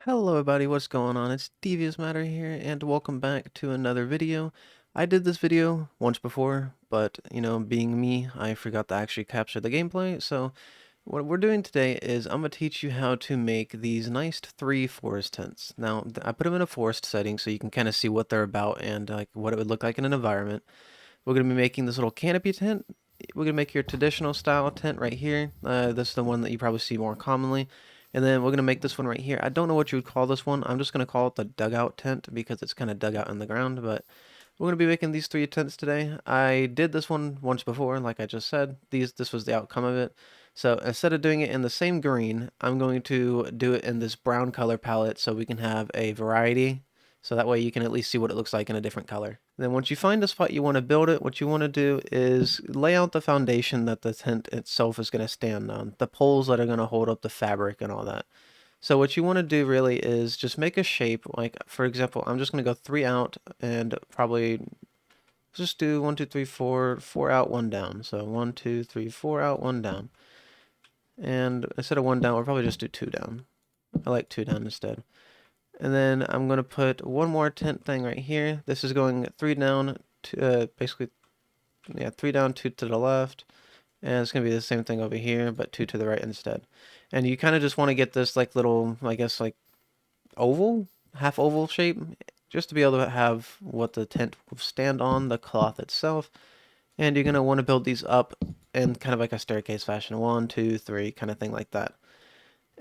Hello everybody, what's going on? It's DeviousMatter here, and welcome back to another video. I did this video once before, but, being me, I forgot to actually capture the gameplay, so what we're doing today is I'm going to teach you how to make these nice 3 forest tents. Now, I put them in a forest setting so you can kind of see what they're about and like what it would look like in an environment. We're going to be making this little canopy tent. We're going to make your traditional style tent right here. This is the one that you probably see more commonly. And then we're going to make this one right here. I don't know what you would call this one. I'm just going to call it the dugout tent because it's kind of dug out in the ground. But we're going to be making these 3 tents today. I did this one once before, like I just said. This was the outcome of it. So instead of doing it in the same green, I'm going to do it in this brown color palette so we can have a variety. So that way you can at least see what it looks like in a different color. Then once you find the spot you want to build it, what you want to do is lay out the foundation that the tent itself is going to stand on, the poles that are going to hold up the fabric and all that. So what you want to do really is just make a shape, like for example, I'm just going to go 3 out and probably just do 1, 2, 3, 4, 4 out, 1 down. So 1, 2, 3, 4 out, 1 down. And instead of 1 down, we'll probably just do 2 down. I like 2 down instead. And then I'm going to put one more tent thing right here. This is going 3 down, basically, 3 down, 2 to the left. And it's going to be the same thing over here, but 2 to the right instead. And you kind of just want to get this like little, I guess, like oval, half oval shape, just to be able to have what the tent will stand on, the cloth itself. And you're going to want to build these up in kind of like a staircase fashion, 1, 2, 3, kind of thing like that.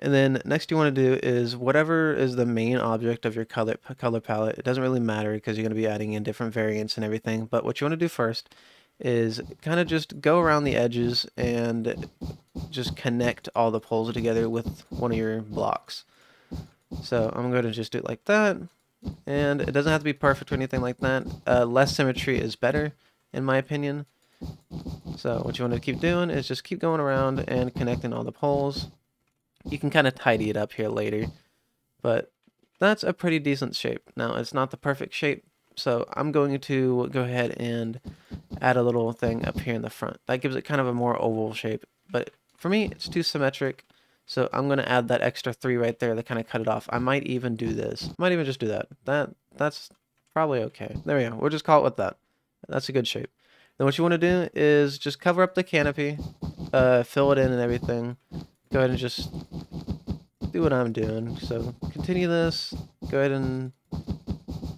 And then next you want to do is whatever is the main object of your color palette. It doesn't really matter because you're going to be adding in different variants and everything. But what you want to do first is kind of just go around the edges and just connect all the poles together with one of your blocks. So I'm going to just do it like that. And it doesn't have to be perfect or anything like that. Less symmetry is better, in my opinion. So what you want to keep doing is just keep going around and connecting all the poles. You can kind of tidy it up here later, but that's a pretty decent shape. Now, it's not the perfect shape, so I'm going to go ahead and add a little thing up here in the front. That gives it kind of a more oval shape, but for me, it's too symmetric, so I'm going to add that extra 3 right there to kind of cut it off. I might even do this. Might even just do that. That's probably okay. There we go. We'll just call it with that. That's a good shape. Then what you want to do is just cover up the canopy, fill it in and everything. Go ahead and just do what I'm doing. So continue this. Go ahead and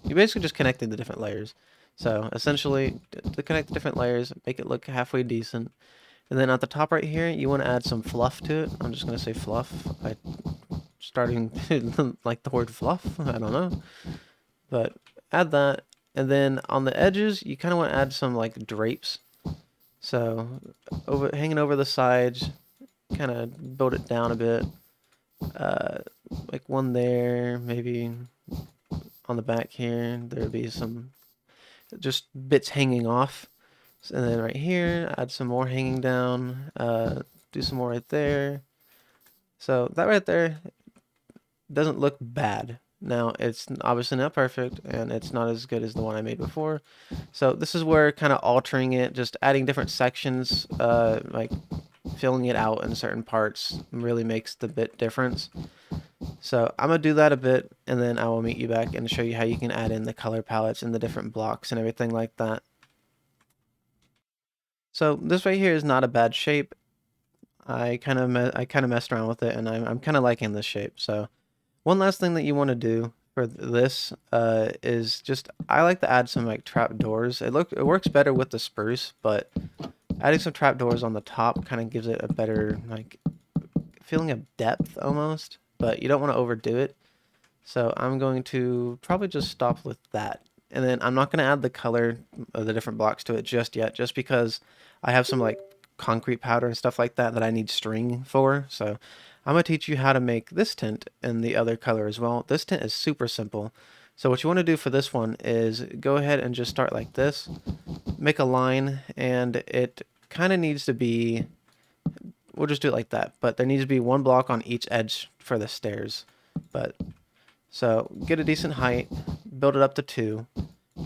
you basically just connecting the different layers. So essentially, to connect the different layers, make it look halfway decent. And then at the top right here, you want to add some fluff to it. I'm just going to say fluff. I'm starting to like the word fluff. I don't know. But add that. And then on the edges, you kind of want to add some like drapes. So hanging over the sides, kind of build it down a bit. Like one there, maybe on the back here, there'd be some just bits hanging off. And then right here, add some more hanging down, do some more right there. So that right there doesn't look bad. Now, it's obviously not perfect, and it's not as good as the one I made before. So this is where kind of altering it, just adding different sections, like filling it out in certain parts really makes the bit difference. So I'm going to do that a bit, and then I will meet you back and show you how you can add in the color palettes and the different blocks and everything like that. So this right here is not a bad shape. I kind of messed around with it, and I'm kind of liking this shape. So one last thing that you want to do for this is just, I like to add some like trap doors. It works better with the spruce, but adding some trap doors on the top kind of gives it a better like feeling of depth almost, but you don't want to overdo it. So I'm going to probably just stop with that. And then I'm not going to add the color of the different blocks to it just yet, just because I have some like concrete powder and stuff like that that I need string for. So I'm going to teach you how to make this tent in the other color as well. This tent is super simple. So what you want to do for this one is go ahead and just start like this. Make a line, and it kind of needs to be, we'll just do it like that, but there needs to be 1 block on each edge for the stairs. But so get a decent height, build it up to 2,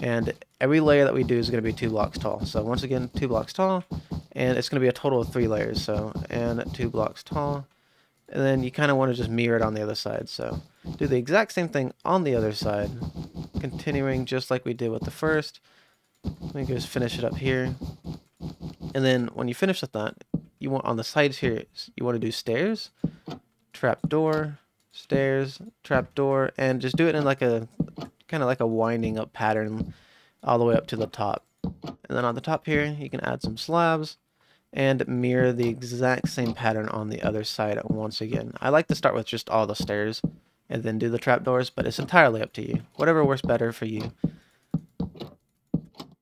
and every layer that we do is going to be 2 blocks tall. So once again, 2 blocks tall, and it's going to be a total of 3 layers. So, and 2 blocks tall. and then you kind of want to just mirror it on the other side. So do the exact same thing on the other side, continuing just like we did with the first. Let me just finish it up here. And then when you finish with that, you want on the sides here, you want to do stairs, trapdoor, stairs, trapdoor, and just do it in like a kind of like a winding up pattern all the way up to the top. And then on the top here, you can add some slabs and mirror the exact same pattern on the other side once again. I like to start with just all the stairs and then do the trapdoors, but it's entirely up to you. Whatever works better for you.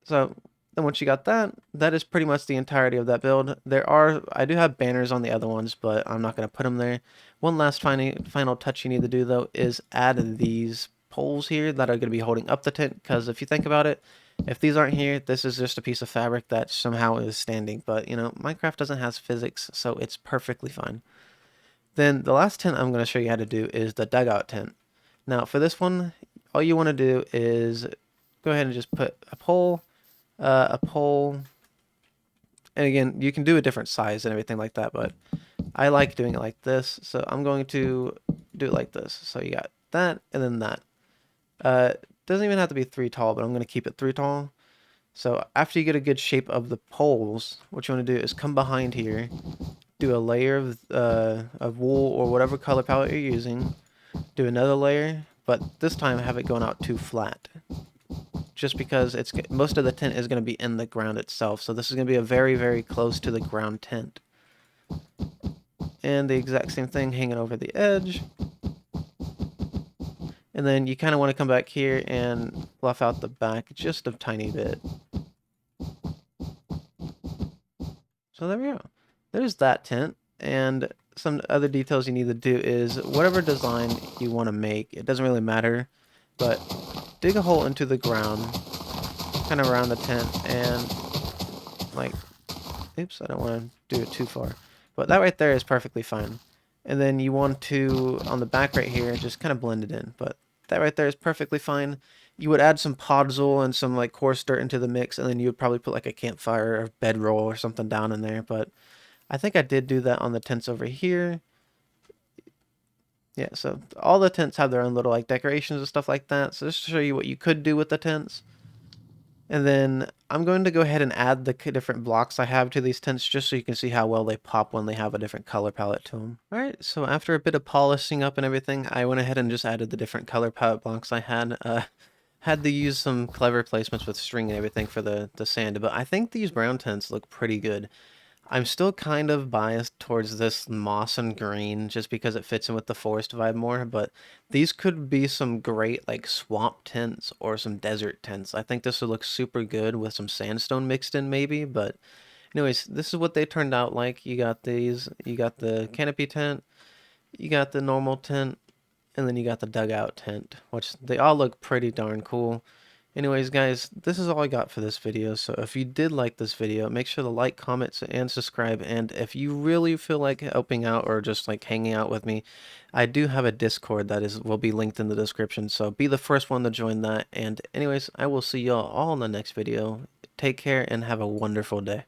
So then once you got that, that is pretty much the entirety of that build. I do have banners on the other ones, but I'm not going to put them there. One last final touch you need to do though is add these poles here that are going to be holding up the tent, because if you think about it, if these aren't here, this is just a piece of fabric that somehow is standing. But you know, Minecraft doesn't have physics, so it's perfectly fine. Then the last tent I'm going to show you how to do is the dugout tent. Now for this one, all you want to do is go ahead and just put a pole, and again, you can do a different size and everything like that, but I like doing it like this, so I'm going to do it like this. So you got that, and then that. Doesn't even have to be 3 tall, but I'm going to keep it 3 tall. So after you get a good shape of the poles, what you want to do is come behind here, do a layer of wool or whatever color palette you're using, do another layer, but this time have it going out too flat. Just because most of the tent is going to be in the ground itself, so this is going to be a very, very close to the ground tent. And the exact same thing hanging over the edge. And then you kind of want to come back here and fluff out the back just a tiny bit. So there we go. There's that tent. And some other details you need to do is whatever design you want to make, it doesn't really matter, but dig a hole into the ground, kind of around the tent, and like, oops, I don't want to do it too far. But that right there is perfectly fine. And then you want to, on the back right here, just kind of blend it in. But that right there is perfectly fine. You would add some podzol and some like coarse dirt into the mix, and then you would probably put like a campfire or bedroll or something down in there. But I think I did do that on the tents over here. Yeah, so all the tents have their own little like decorations and stuff like that. So just to show you what you could do with the tents. And then I'm going to go ahead and add the different blocks I have to these tents just so you can see how well they pop when they have a different color palette to them. Alright, so after a bit of polishing up and everything, I went ahead and just added the different color palette blocks I had. Had to use some clever placements with string and everything for the sand, but I think these brown tents look pretty good. I'm still kind of biased towards this moss and green just because it fits in with the forest vibe more, but these could be some great like swamp tents or some desert tents. I think this would look super good with some sandstone mixed in maybe, but anyways, this is what they turned out like. You got these, you got the canopy tent, you got the normal tent, and then you got the dugout tent, which they all look pretty darn cool. Anyways, guys, this is all I got for this video, so if you did like this video, make sure to like, comment, and subscribe, and if you really feel like helping out or just like hanging out with me, I do have a Discord that will be linked in the description, so be the first one to join that, and anyways, I will see y'all all in the next video. Take care and have a wonderful day.